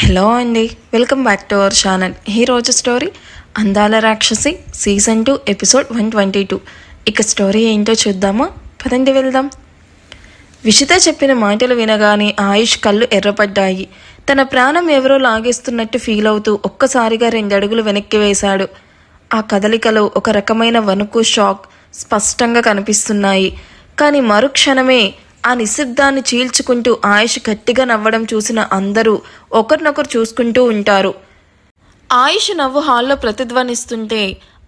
Hello అండి, welcome back to our channel. ఈరోజు story అందాల రాక్షసి సీజన్ 2 ఎపిసోడ్ 122. ఇక స్టోరీ ఏంటో చూద్దామా? పదండి వెళ్దాం. విషిత చెప్పిన మాటలు వినగానే ఆయుష్ కళ్ళు ఎర్రపడ్డాయి. తన ప్రాణం ఎవరో లాగేస్తున్నట్టు ఫీల్ అవుతూ ఒక్కసారిగా 2 అడుగులు వెనక్కి వేశాడు. ఆ కదలికలో ఒక రకమైన వణుకు, షాక్ స్పష్టంగా కనిపిస్తున్నాయి. కానీ మరుక్షణమే ఆ నిశ్శబ్దాన్ని చీల్చుకుంటూ ఆయుష్ గట్టిగా నవ్వడం చూసిన అందరూ ఒకరినొకరు చూసుకుంటూ ఉంటారు. ఆయుష్ నవ్వు హాల్లో ప్రతిధ్వనిస్తుంటే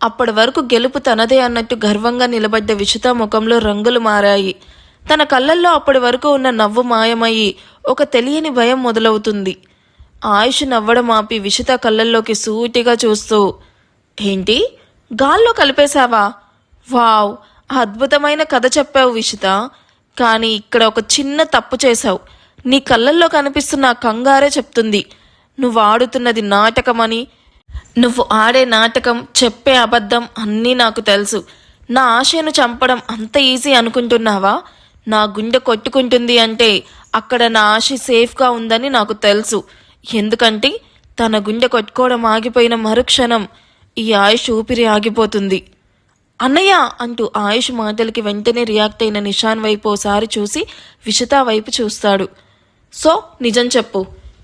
అప్పటి వరకు గెలుపు తనదే అన్నట్టు గర్వంగా నిలబడ్డ విషిత ముఖంలో రంగులు మారాయి. తన కళ్ళల్లో అప్పటి వరకు ఉన్న నవ్వు మాయమయ్యి ఒక తెలియని భయం మొదలవుతుంది. ఆయుష్ నవ్వడం ఆపి విషిత కళ్ళల్లోకి సూటిగా చూస్తూ, ఏంటి గాల్లో కలిపేశావా? వావ్, అద్భుతమైన కథ చెప్పావు విషిత. కానీ ఇక్కడ ఒక చిన్న తప్పు చేశావు. నీ కళ్ళల్లో కనిపిస్తున్న కంగారే చెప్తుంది నువ్వు ఆడుతున్నది నాటకమని. నువ్వు ఆడే నాటకం, చెప్పే అబద్ధం అన్నీ నాకు తెలుసు. నా ఆశను చంపడం అంత ఈజీ అనుకుంటున్నావా? నా గుండె కొట్టుకుంటుంది అంటే అక్కడ నా ఆశ సేఫ్గా ఉందని నాకు తెలుసు. ఎందుకంటే తన గుండె కొట్టుకోవడం ఆగిపోయిన మరుక్షణం ఈ ఆయుష్ ఊపిరి ఆగిపోతుంది. అన్నయ్య అంటూ ఆయుష్ మాటలకి వెంటనే రియాక్ట్ అయిన నిషాన్ వైపు ఓసారి చూసి విషిత వైపు చూస్తాడు. సో నిజం చెప్పు,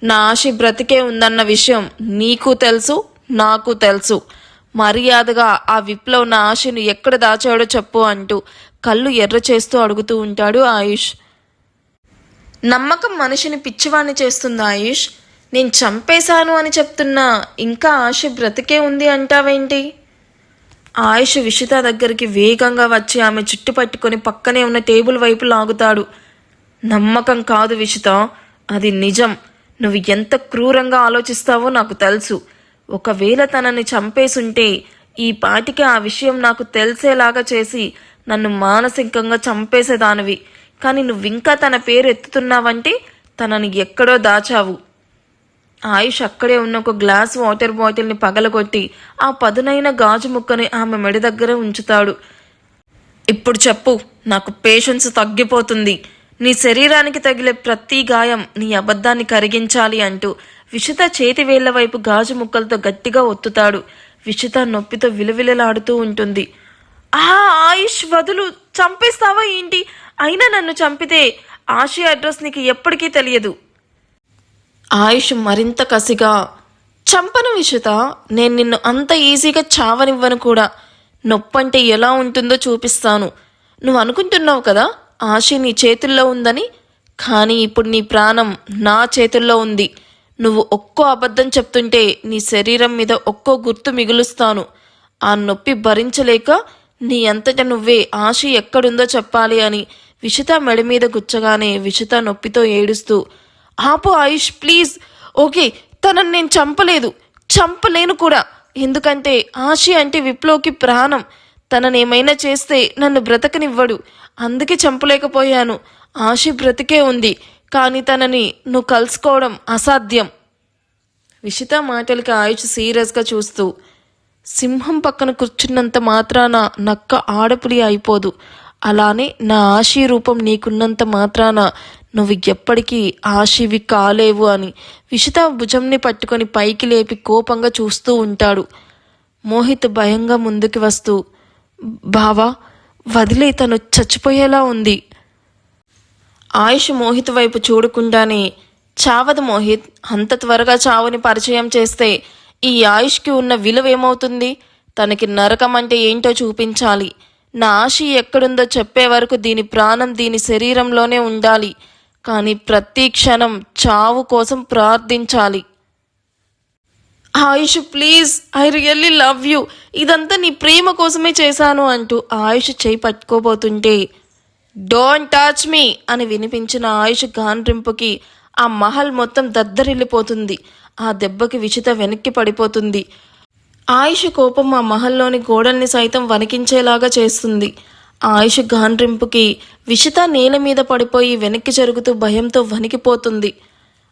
నా ఆశ బ్రతికే ఉందన్న విషయం నీకు తెలుసు, నాకు తెలుసు. మర్యాదగా ఆ విప్లవ్ నా ఆశను ఎక్కడ దాచాడో చెప్పు అంటూ కళ్ళు ఎర్ర చేస్తూ అడుగుతూ ఉంటాడు ఆయుష్. నమ్మకం మనిషిని పిచ్చివాణ్ణి చేస్తుంది ఆయుష్. నేను చంపేశాను అని చెప్తున్నా ఇంకా ఆశ బ్రతికే ఉంది అంటావేంటి? ఆయుష్ విషిత దగ్గరికి వేగంగా వచ్చి ఆమె చుట్టు పట్టుకొని పక్కనే ఉన్న టేబుల్ వైపు లాగుతాడు. నమ్మకం కాదు విషిత, అది నిజం. నువ్వు ఎంత క్రూరంగా ఆలోచిస్తావో నాకు తెలుసు. ఒకవేళ తనని చంపేసుంటే ఈ పాటికి ఆ విషయం నాకు తెలిసేలాగా చేసి నన్ను మానసికంగా చంపేసేదానివి. కానీ నువ్వింకా తన పేరు ఎత్తుతున్నావంటే తనని ఎక్కడో దాచావు. ఆయుష్ అక్కడే ఉన్న ఒక గ్లాస్ వాటర్ బాటిల్ని పగలగొట్టి ఆ పదునైన గాజు ముక్కని ఆమె మెడ దగ్గర ఉంచుతాడు. ఇప్పుడు చెప్పు, నాకు పేషెన్స్ తగ్గిపోతుంది. నీ శరీరానికి తగిలే ప్రతి గాయం నీ అబద్ధాన్ని కరిగించాలి అంటూ విషిత చేతి వేళ్ల వైపు గాజు ముక్కలతో గట్టిగా ఒత్తుతాడు. విషిత నొప్పితో విలవిలలాడుతూ ఉంటుంది. ఆయుష్ వదులు, చంపేస్తావా ఏంటి? అయినా నన్ను చంపితే ఆశీ అడ్రస్ నీకు ఎప్పటికీ తెలియదు. ఆయుష్ మరింత కసిగా, చంపను విషిత, నేను నిన్ను అంత ఈజీగా చావనివ్వను కూడా. నొప్పంటే ఎలా ఉంటుందో చూపిస్తాను. నువ్వు అనుకుంటున్నావు కదా ఆశ నీ చేతుల్లో ఉందని, కానీ ఇప్పుడు నీ ప్రాణం నా చేతుల్లో ఉంది. నువ్వు ఒక్కో అబద్ధం చెప్తుంటే నీ శరీరం మీద ఒక్కో గుర్తు మిగులుస్తాను. ఆ నొప్పి భరించలేక నీ అంతట నువ్వే ఆశ ఎక్కడుందో చెప్పాలి అని విషిత మెడ మీద గుచ్చగానే విషిత నొప్పితో ఏడుస్తూ, ఆపు ఆయుష్ ప్లీజ్. ఓకే, తనని నేను చంపలేదు, చంపలేను కూడా. ఎందుకంటే ఆశి అంటే విప్లవ్కి ప్రాణం. తననేమైనా చేస్తే నన్ను బ్రతకనివ్వడు. అందుకే చంపలేకపోయాను. ఆశి బ్రతికే ఉంది, కానీ తనని నువ్వు కలుసుకోవడం అసాధ్యం. విషిత మాటలకి ఆయుష్ సీరియస్గా చూస్తూ, సింహం పక్కన కూర్చున్నంత మాత్రాన నక్క ఆడపులి అయిపోదు. అలానే నా ఆశీ రూపం నీకున్నంత మాత్రాన నువ్వు ఎప్పటికీ ఆశివి కాలేవు అని విషిత భుజంని పట్టుకొని పైకి లేపి కోపంగా చూస్తూ ఉంటాడు. మోహిత్ భయంగా ముందుకు వస్తూ, బావా వదిలే, తను చచ్చిపోయేలా ఉంది. ఆయుష్ మోహిత్ వైపు చూడకుండానే, చావదు మోహిత్, అంత త్వరగా చావుని పరిచయం చేస్తే ఈ ఆయుష్కి ఉన్న విలువ ఏమవుతుంది? తనకి నరకం అంటే ఏంటో చూపించాలి. నా ఆశ ఎక్కడుందో చెప్పే వరకు దీని ప్రాణం దీని శరీరంలోనే ఉండాలి. కానీ ప్రతి క్షణం చావు కోసం ప్రార్థించాలి. Ayush please, I really love you. ఇదంతా నీ ప్రేమ కోసమే చేశాను అంటూ ఆయుష్ చేయి పట్టుకోబోతుంటే, డోంట్ టచ్ మీ అని వినిపించిన ఆయుష్ గాండ్రింపుకి ఆ మహల్ మొత్తం దద్దరిల్లిపోతుంది. ఆ దెబ్బకి విషిత వెనక్కి పడిపోతుంది. ఆయుష్ కోపం ఆ మహల్లోని గోడల్ని సైతం వణికించేలాగా చేస్తుంది. ఆయుష్ గాండ్రింపుకి విషిత నేల మీద పడిపోయి వెనక్కి జరుగుతూ భయంతో వణికిపోతుంది.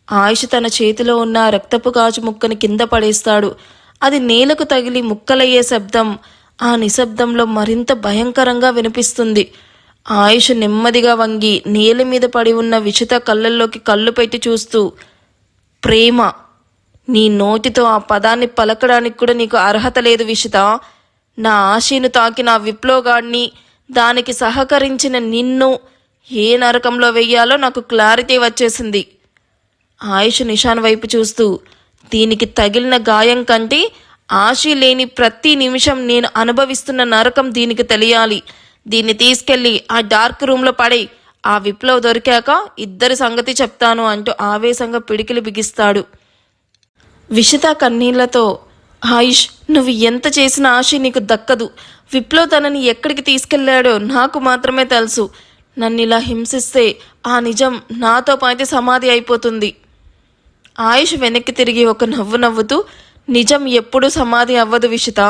ఆయుష్ తన చేతిలో ఉన్న రక్తపు గాజు ముక్కని కింద పడేస్తాడు. అది నేలకు తగిలి ముక్కలయ్యే శబ్దం ఆ నిశ్శబ్దంలో మరింత భయంకరంగా వినిపిస్తుంది. ఆయుష్ నెమ్మదిగా వంగి నేల మీద పడి ఉన్న విషిత కళ్ళల్లోకి కళ్ళు పెట్టి చూస్తూ, ప్రేమ నీ నోటితో ఆ పదాన్ని పలకడానికి కూడా నీకు అర్హత లేదు విషిత. నా ఆశీను తాకిన ఆ విప్లవగాడిని, దానికి సహకరించిన నిన్ను ఏ నరకంలో వెయ్యాలో నాకు క్లారిటీ వచ్చేసింది. ఆయుష్ నిషాన్ వైపు చూస్తూ, దీనికి తగిలిన గాయం కంటే ఆశి లేని ప్రతి నిమిషం నేను అనుభవిస్తున్న నరకం దీనికి తెలియాలి. దీన్ని తీసుకెళ్ళి ఆ డార్క్ రూమ్లో పడి ఆ విప్లవ్ దొరికాక ఇద్దరి సంగతి చెప్తాను అంటూ ఆవేశంగా పిడికిలి బిగిస్తాడు. విషిత కన్నీళ్లతో, ఆయుష్ నువ్వు ఎంత చేసిన ఆశ నీకు దక్కదు. విప్లవ్ తనని ఎక్కడికి తీసుకెళ్లాడో నాకు మాత్రమే తెలుసు. నన్ను ఇలా హింసిస్తే ఆ నిజం నాతో పాటు సమాధి అయిపోతుంది. ఆయుష్ వెనక్కి తిరిగి ఒక నవ్వు నవ్వుతూ, నిజం ఎప్పుడూ సమాధి అవ్వదు విషిత,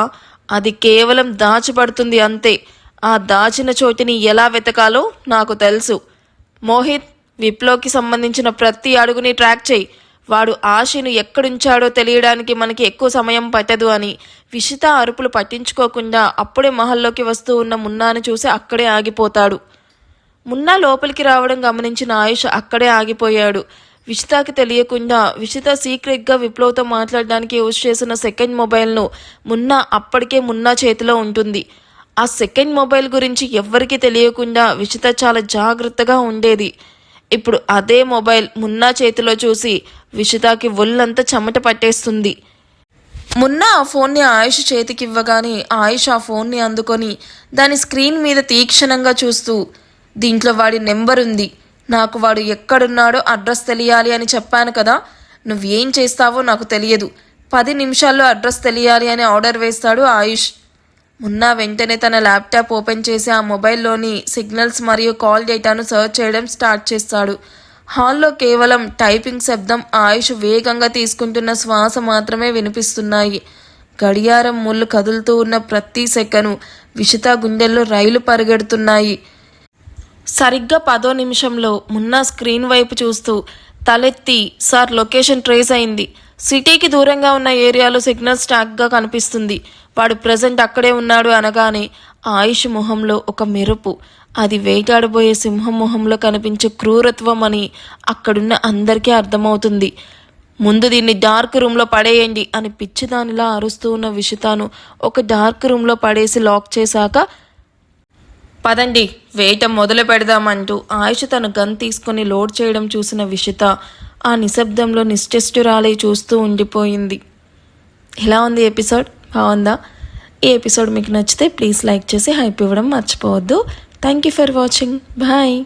అది కేవలం దాచబడుతుంది అంతే. ఆ దాచిన చోటిని ఎలా వెతకాలో నాకు తెలుసు. మోహిత్, విప్లవ్కి సంబంధించిన ప్రతి అడుగుని ట్రాక్ చేయి. వాడు ఆశను ఎక్కడుంచాడో తెలియడానికి మనకి ఎక్కువ సమయం పట్టదు అని విషిత అరుపులు పట్టించుకోకుండా అప్పుడే మహల్లోకి వస్తూ ఉన్న మున్నాను చూసి అక్కడే ఆగిపోతాడు. మున్నా లోపలికి రావడం గమనించిన ఆయుష్ అక్కడే ఆగిపోయాడు. విషితాకి తెలియకుండా విషిత సీక్రెట్గా విప్లవ్తో మాట్లాడడానికి యూజ్ చేసిన సెకండ్ మొబైల్ను అప్పటికే మున్నా చేతిలో ఉంటుంది. ఆ సెకండ్ మొబైల్ గురించి ఎవ్వరికీ తెలియకుండా విషిత చాలా జాగ్రత్తగా ఉండేది. ఇప్పుడు అదే మొబైల్ మున్నా చేతిలో చూసి విషితాకి ఒళ్ళంతా చెమట పట్టేస్తుంది. మున్నా ఆ ఫోన్ని ఆయుష్ చేతికి ఇవ్వగానే ఆయుష్ ఆ ఫోన్ని అందుకొని దాని స్క్రీన్ మీద తీక్షణంగా చూస్తూ, దీంట్లో వాడి నెంబర్ ఉంది. నాకు వాడు ఎక్కడున్నాడో అడ్రస్ తెలియాలి అని చెప్పాను కదా, నువ్వేం చేస్తావో నాకు తెలియదు. 10 నిమిషాల్లో అడ్రస్ తెలియాలి అని ఆర్డర్ వేస్తాడు ఆయుష్. మున్నా వెంటనే తన ల్యాప్టాప్ ఓపెన్ చేసి ఆ మొబైల్లోని సిగ్నల్స్ మరియు కాల్ డేటాను సర్చ్ చేయడం స్టార్ట్ చేస్తాడు. హాల్లో కేవలం టైపింగ్ శబ్దం, ఆయుష్ వేగంగా తీసుకుంటున్న శ్వాస మాత్రమే వినిపిస్తున్నాయి. గడియారం ముళ్ళు కదులుతూ ఉన్న ప్రతి సెకను విషిత గుండెల్లో రైలు పరిగెడుతున్నాయి. సరిగ్గా 10వ నిమిషంలో మున్నా స్క్రీన్ వైపు చూస్తూ తలెత్తి, సార్ లొకేషన్ ట్రేస్ అయింది. సిటీకి దూరంగా ఉన్న ఏరియాలో సిగ్నల్ స్టాక్గా కనిపిస్తుంది. వాడు ప్రజెంట్ అక్కడే ఉన్నాడు అనగానే ఆయుష్ మొహంలో ఒక మెరుపు. అది వేటాడబోయే సింహం మొహంలో కనిపించే క్రూరత్వం అని అక్కడున్న అందరికీ అర్థమవుతుంది. ముందు దీన్ని డార్క్ రూమ్లో పడేయండి అని పిచ్చిదానిలా అరుస్తూ ఉన్న విషితాను ఒక డార్క్ రూమ్లో పడేసి లాక్ చేశాక, పదండి వేయటం మొదలు పెడదామంటూ ఆయుష్ తన గన్ తీసుకొని లోడ్ చేయడం చూసిన విషిత ఆ నిశ్శబ్దంలో నిశ్చేష్టురాలై చూస్తూ ఉండిపోయింది. ఎలా ఉంది ఎపిసోడ్? బాగుందా? ఈ ఎపిసోడ్ మీకు నచ్చితే ప్లీజ్ లైక్ చేసి హైప్ ఇవ్వడం మర్చిపోవద్దు. Thank you for watching. Bye.